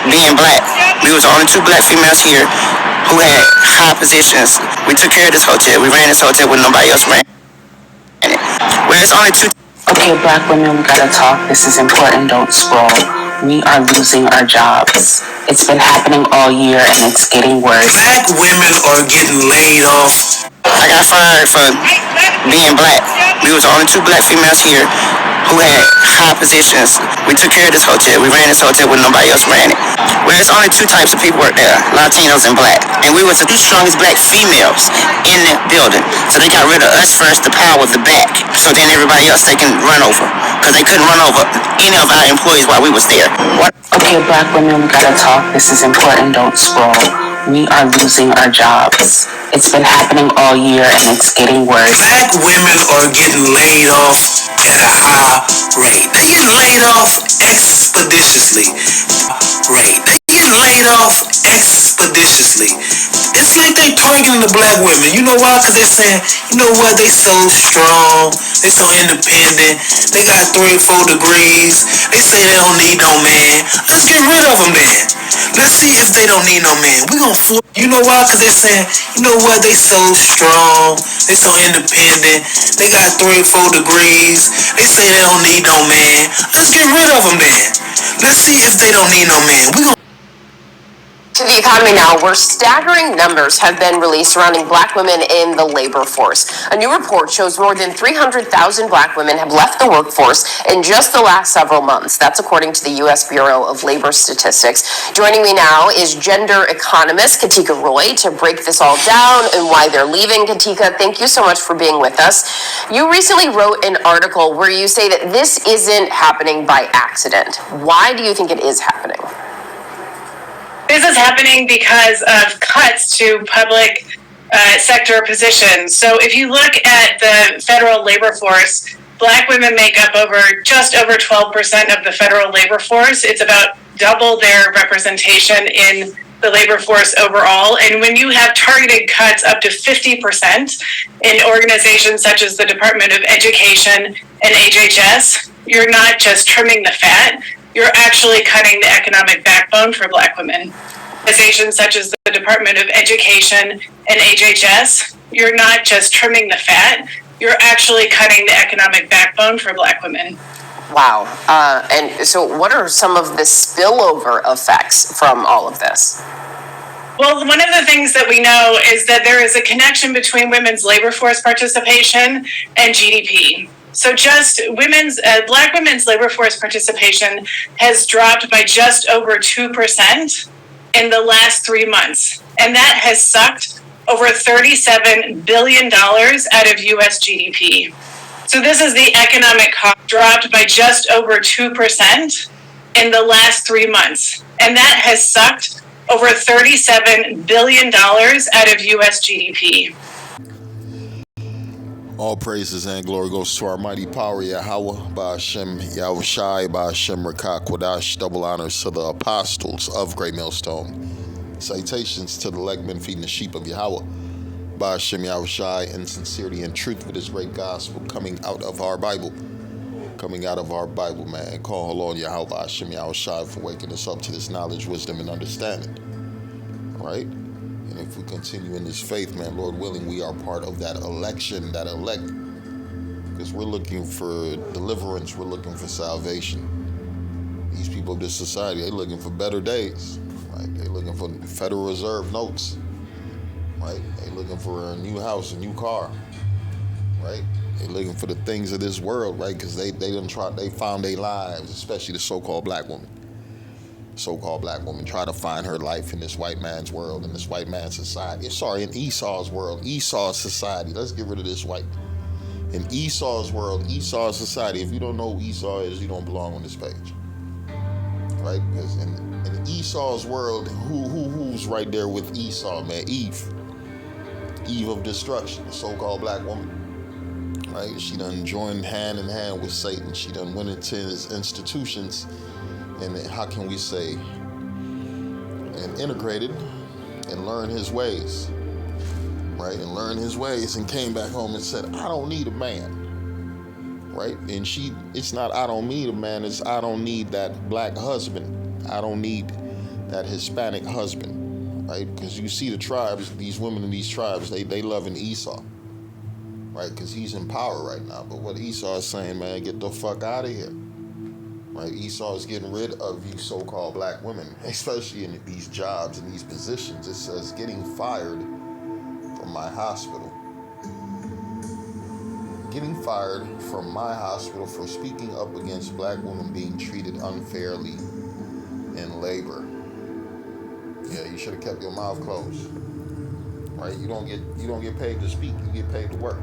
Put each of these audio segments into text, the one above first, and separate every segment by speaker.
Speaker 1: being black. We was the only two black females here who had high positions. We took care of this hotel. We ran this hotel when nobody else ran it. Where it's only two. Okay, black women, we gotta talk. This is important. Don't scroll. We are losing our jobs. It's been happening all year and it's getting worse.
Speaker 2: Black women are getting laid off.
Speaker 1: I got fired for being black. We was the only two black females here who had high positions. We took care of this hotel. We ran this hotel when nobody else ran it. Where there's only two types of people work there, Latinos and black. And we was the strongest black females in the building. So they got rid of us first, the power of the back. So then everybody else they can run over. Because they couldn't run over any of our employees while we was there. Okay, black women, we gotta talk. This is important. Don't scroll. We are losing our jobs. It's been happening all year and it's getting worse.
Speaker 2: Black women are getting laid off at a high rate. They get laid off expeditiously. They get laid off expeditiously. It's like they targeting the black women. You know why? Because they're saying, you know what? They so strong. They so independent. They got 3 or 4 degrees. They say they don't need no man. Let's get rid of them then. Let's see if they don't need no man. We gonna force. You know why? Because they're saying, you know what? They so strong. They so independent. They got 3 or 4 degrees. They say they don't need no man. Let's get rid of them then. Let's see if they don't need no man. We gonna.
Speaker 3: To the economy now, where staggering numbers have been released surrounding black women in the labor force. A new report shows more than 300,000 black women have left the workforce in just the last several months. That's according to the U.S. Bureau of Labor Statistics. Joining me now is gender economist Katika Roy to break this all down and why they're leaving. Katika, thank you so much for being with us. You recently wrote an article where you say that this isn't happening by accident. Why do you think it is happening?
Speaker 4: This is happening because of cuts to public sector positions. So if you look at the federal labor force, black women make up just over 12% of the federal labor force. It's about double their representation in the labor force overall. And when you have targeted cuts up to 50% in organizations such as the Department of Education and HHS, you're not just trimming the fat, you're actually cutting the economic backbone for black women. Organizations such as the Department of Education and HHS, you're not just trimming the fat, you're actually cutting the economic backbone for black women.
Speaker 3: Wow. And so what are some of the spillover effects from all of this?
Speaker 4: Well, one of the things that we know is that there is a connection between women's labor force participation and GDP. So just black women's labor force participation has dropped by just over 2% in the last 3 months. And that has sucked over $37 billion out of US GDP. So this is the economic cost dropped by just over 2% in the last 3 months. And that has sucked over $37 billion out of US GDP.
Speaker 5: All praises and glory goes to our mighty power, Yahweh, Ba'ashem, Yahushai, Ba'ashem, Rakak, Wadash, double honors to the apostles of Great Millstone. Citations to the legmen feeding the sheep of Yahweh, Ba'ashem, Yahushai, in sincerity and truth with this great gospel coming out of our Bible. Man. Call Lord Yahweh, Ba'ashem, Yahushai, for waking us up to this knowledge, wisdom, and understanding. All right? And if we continue in this faith, man, Lord willing, we are part of that election, that elect. Because we're looking for deliverance, we're looking for salvation. These people of this society, they're looking for better days, right? They're looking for Federal Reserve notes, right? They're looking for a new house, a new car, right? They're looking for the things of this world, right? Because they found their lives, especially the so-called black woman. Try to find her life in this white man's world, in this white man's society. In Esau's world, Esau's society. Let's get rid of this white. In Esau's world, Esau's society. If you don't know who Esau is, you don't belong on this page. Right? Because in Esau's world, who's right there with Esau, man? Eve of destruction, the so-called black woman. Right? She done joined hand in hand with Satan. She done went into his institutions. And how can we say, and integrated and learned his ways, right? And learned his ways and came back home and said, I don't need a man, right? And it's not I don't need a man, it's I don't need that black husband. I don't need that Hispanic husband, right? Because you see the tribes, these women in these tribes, they loving Esau, right? Because he's in power right now. But what Esau is saying, man, get the fuck out of here, right? Esau is getting rid of you so-called black women, especially in these jobs and these positions. It says getting fired from my hospital. Getting fired from my hospital for speaking up against black women being treated unfairly in labor. Yeah, you should have kept your mouth closed. Right? You don't get paid to speak, you get paid to work.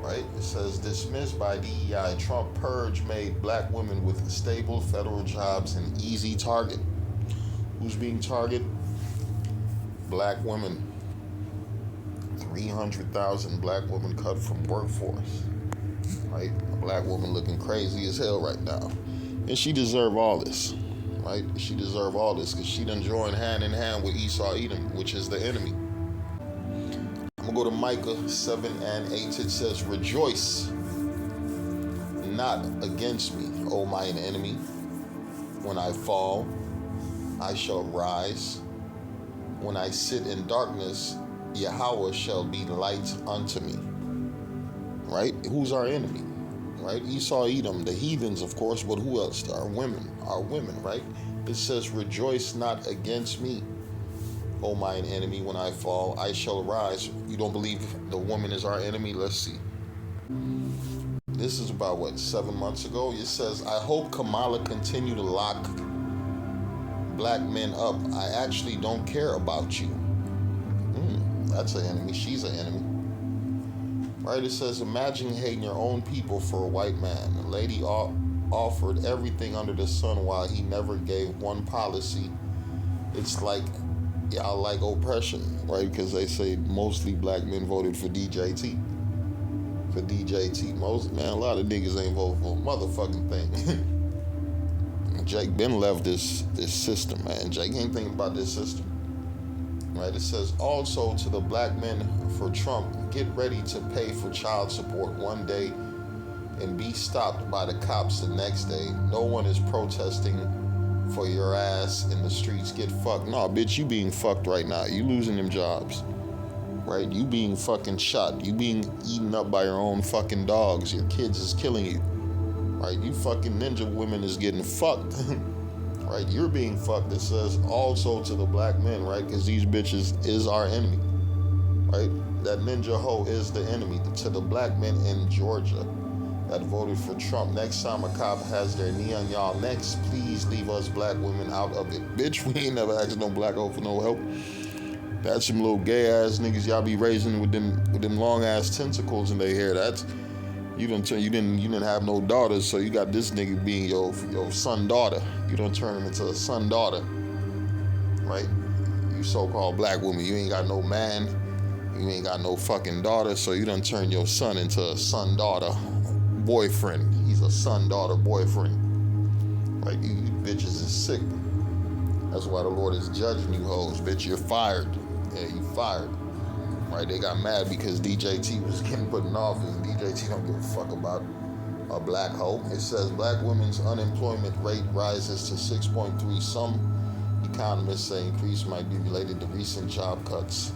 Speaker 5: Right? It says dismissed by DEI, Trump purge made black women with stable federal jobs an easy target. Who's being targeted? Black women. 300,000 black women cut from workforce. Right? A black woman looking crazy as hell right now. And she deserve all this. Right? She deserve all this because she done joined hand in hand with Esau Edom, which is the enemy. I'm going to go to Micah 7 and 8. It says, rejoice not against me, O mine enemy. When I fall, I shall rise. When I sit in darkness, Yahweh shall be light unto me. Right? Who's our enemy? Right? Esau, Edom, the heathens, of course, but who else? Our women, right? It says, rejoice not against me, O mine enemy. When I fall, I shall rise. You don't believe the woman is our enemy? Let's see. This is about, 7 months ago? It says, I hope Kamala continue to lock black men up. I actually don't care about you. That's an enemy. She's an enemy. Right? It says, imagine hating your own people for a white man. The lady offered everything under the sun while he never gave one policy. It's like, y'all like oppression, right? Because they say mostly black men voted for DJT. A lot of niggas ain't voting for a motherfucking thing. Jake been left this system, man. Jake ain't thinking about this system. Right? It says also to the black men for Trump, get ready to pay for child support one day and be stopped by the cops the next day. No one is protesting for your ass in the streets. Get fucked. No, bitch, you being fucked right now. You losing them jobs. Right? You being fucking shot. You being eaten up by your own fucking dogs. Your kids is killing you. Right? You fucking ninja women is getting fucked. Right? You're being fucked. It says also to the black men, right? Because these bitches is our enemy. Right? That ninja hoe is the enemy. To the black men in Georgia that voted for Trump, next time a cop has their knee on y'all necks, please leave us black women out of it. Bitch, we ain't never asked no black hoe for no help. That's some little gay ass niggas y'all be raising with them long ass tentacles in their hair. That's you didn't have no daughters, so you got this nigga being your son daughter. You don't turn him into a son daughter, right? You so-called black woman, you ain't got no man, you ain't got no fucking daughter, so you done turn your son into a son daughter boyfriend. He's a son daughter boyfriend. Like you bitches is sick. That's why the Lord is judging you hoes, bitch. You're fired. Yeah, you fired. Right? They got mad because DJT was getting put in office. DJT don't give a fuck about a black hoe. It says black women's unemployment rate rises to 6.3. Some economists say increase might be related to recent job cuts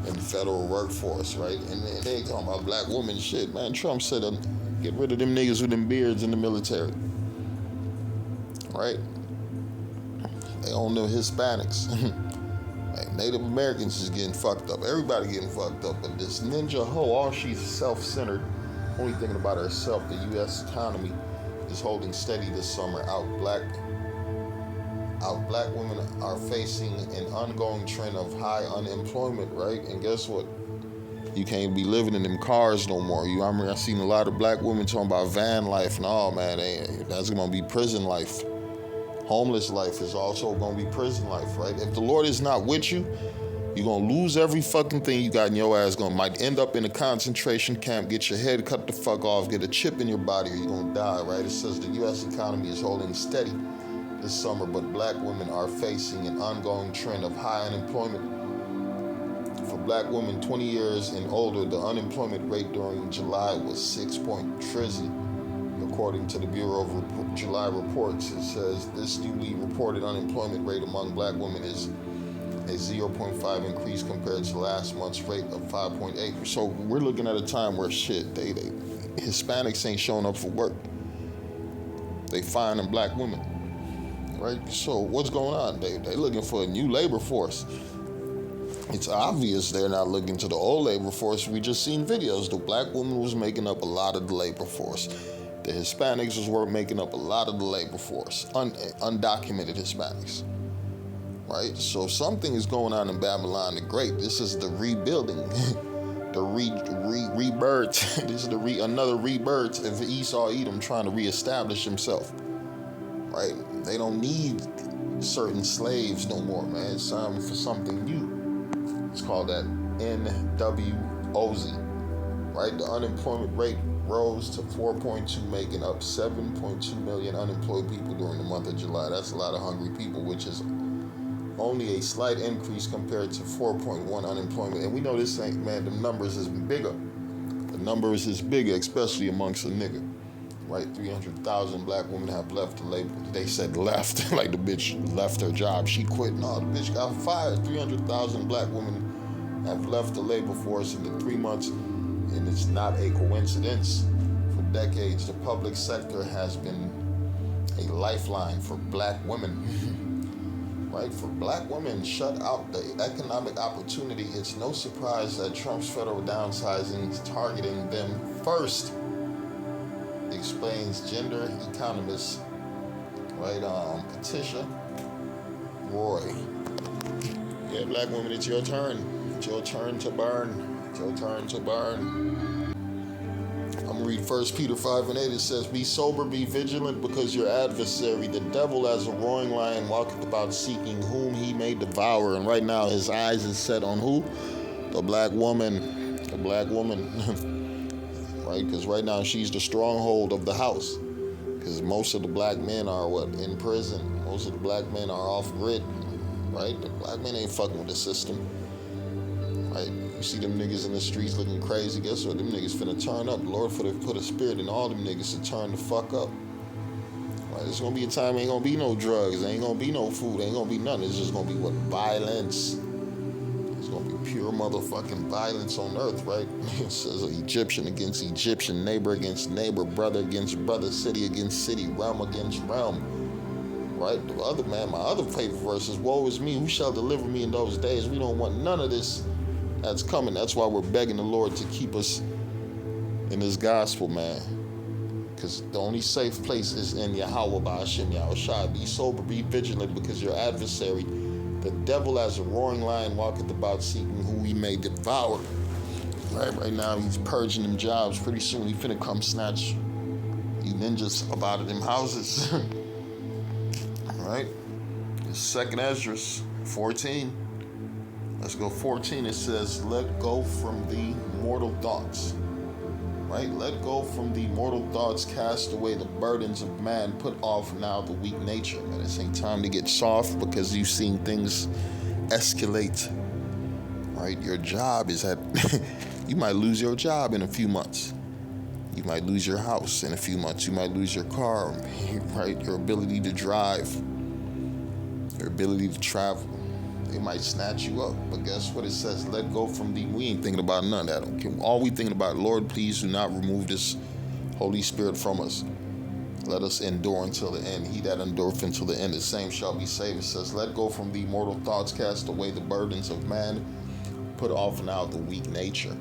Speaker 5: in the federal workforce, right? And they talking about black women shit, man. Trump said get rid of them niggas with them beards in the military. Right? They own the Hispanics. Native Americans is getting fucked up. Everybody getting fucked up. But this ninja hoe, all she's self-centered, only thinking about herself. The U.S. economy is holding steady this summer. Black women are facing an ongoing trend of high unemployment, right? And guess what? You can't be living in them cars no more. I've seen a lot of black women talking about van life. No, man, that's gonna be prison life. Homeless life is also going to be prison life, right? If the Lord is not with you, you're going to lose every fucking thing you got in your ass. Might end up in a concentration camp, get your head cut the fuck off, get a chip in your body, or you're going to die, right? It says the U.S. economy is holding steady this summer, but black women are facing an ongoing trend of high unemployment. For black women 20 years and older, the unemployment rate during July was 6.3%. according to the Bureau of July reports. It says this newly reported unemployment rate among black women is a 0.5 increase compared to last month's rate of 5.8. So we're looking at a time where Hispanics ain't showing up for work. They finding black women, right? So what's going on? They looking for a new labor force. It's obvious they're not looking to the old labor force. We just seen videos. The black woman was making up a lot of the labor force. The Hispanics was making up a lot of the labor force. Undocumented Hispanics. Right? So something is going on in Babylon the Great. This is the rebuilding. The rebirth. This is another rebirth of Esau Edom trying to reestablish himself. Right? They don't need certain slaves no more, man. It's time for something new. It's called that NWOZ. Right? The unemployment rate rose to 4.2, making up 7.2 million unemployed people during the month of July. That's a lot of hungry people, which is only a slight increase compared to 4.1 unemployment. And we know this ain't, man, the numbers is bigger. The numbers is bigger, especially amongst a nigga. Right? 300,000 black women have left the labor. They said left, like the bitch left her job. She quit. No, the bitch got fired. 300,000 black women have left the labor force in the 3 months. And it's not a coincidence. For decades, the public sector has been a lifeline for black women. Right? For black women shut out the economic opportunity, it's no surprise that Trump's federal downsizing is targeting them first, explains gender economist, right, Patricia Roy. Yeah, black women, it's your turn. It's your turn to burn. It's your turn to burn. I'm going to read 1 Peter 5:8. It says, be sober, be vigilant, because your adversary, the devil, as a roaring lion, walketh about seeking whom he may devour. And right now his eyes is set on who? The black woman. The black woman. Right? Because right now she's the stronghold of the house. Because most of the black men are in prison. Most of the black men are off grid. Right? The black men ain't fucking with the system. Right? You see them niggas in the streets looking crazy. Guess what? Them niggas finna turn up. The Lord put a spirit in all them niggas to turn the fuck up. Right? There's gonna be a time ain't gonna be no drugs. Ain't gonna be no food. Ain't gonna be nothing. It's just gonna be violence. It's gonna be pure motherfucking violence on earth, right? It says Egyptian against Egyptian, neighbor against neighbor, brother against brother, city against city, realm against realm. Right? My other favorite verse is, woe is me, who shall deliver me in those days? We don't want none of this that's coming. That's why we're begging the Lord to keep us in this gospel, man. Because the only safe place is in Yahweh Ba'ashem Yahushua. Be sober, be vigilant, because your adversary, the devil, as a roaring lion, walketh about seeking who he may devour. Right now he's purging them jobs. Pretty soon he finna come snatch you ninjas about them houses. Right? 2nd Ezra 14. Let's go 14. It says, let go from the mortal thoughts. Right? Let go from the mortal thoughts. Cast away the burdens of man. Put off now the weak nature. Man, this ain't time to get soft, because you've seen things escalate. Right? Your job is you might lose your job in a few months. You might lose your house in a few months. You might lose your car. Right? Your ability to drive. Your ability to travel. They might snatch you up. But guess what it says? Let go from the... We ain't thinking about none of that. All we thinking about, Lord, please do not remove this Holy Spirit from us. Let us endure until the end. He that endureth until the end, the same shall be saved. It says, let go from the mortal thoughts. Cast away the burdens of man. Put off now the weak nature.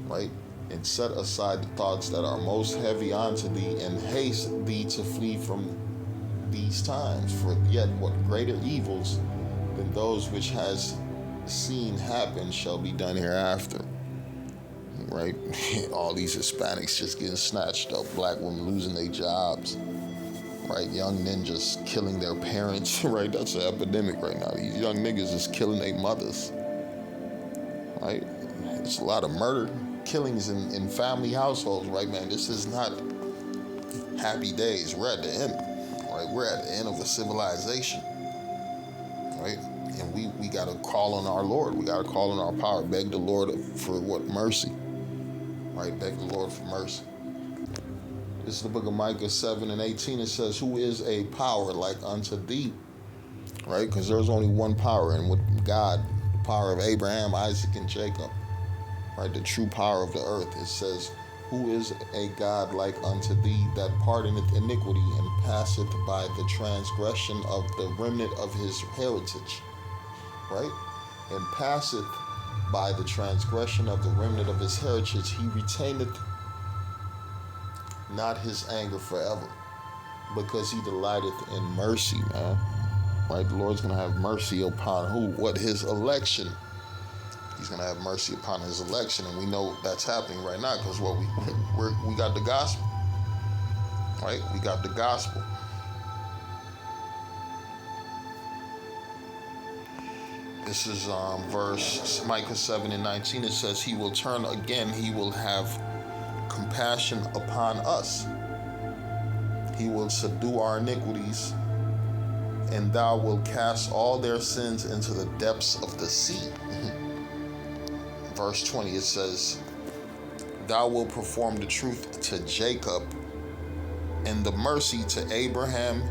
Speaker 5: Right? And set aside the thoughts that are most heavy unto thee, and haste thee to flee from these times. For yet what greater evils than those which has seen happen shall be done hereafter. Right? All these Hispanics just getting snatched up, black women losing their jobs, right? Young ninjas killing their parents, right? That's an epidemic right now. These young niggas is killing their mothers, right? It's a lot of murder, killings in family households, right, man? This is not happy days. We're at the end, right? We're at the end of a civilization, right? And we got to call on our Lord. We got to call on our power. Beg the Lord for what? Mercy. Right? Beg the Lord for mercy. This is the book of Micah 7:18. It says, who is a power like unto thee? Right? Because there's only one power, and with God, the power of Abraham, Isaac, and Jacob, right? The true power of the earth. It says, who is a God like unto thee, that pardoneth iniquity and passeth by the transgression of the remnant of his heritage, right? And passeth by the transgression of the remnant of his heritage. He retaineth not his anger forever, because he delighteth in mercy, man. Right? The Lord's going to have mercy upon who? What? His election. He's going to have mercy upon his election, and we know that's happening right now because what we got the gospel, right? We got the gospel. This is verse Micah 7:19. It says, he will turn again, he will have compassion upon us. He will subdue our iniquities, and thou wilt cast all their sins into the depths of the sea. Verse 20, it says, thou wilt perform the truth to Jacob and the mercy to Abraham,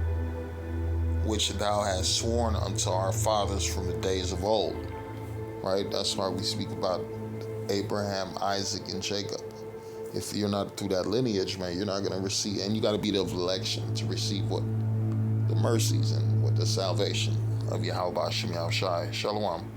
Speaker 5: which thou hast sworn unto our fathers from the days of old. Right? That's why we speak about Abraham, Isaac, and Jacob. If you're not through that lineage, man, you're not going to receive, and you got to be the election to receive what? The mercies and what the salvation of Yahweh Shem Yahushai. Shalom.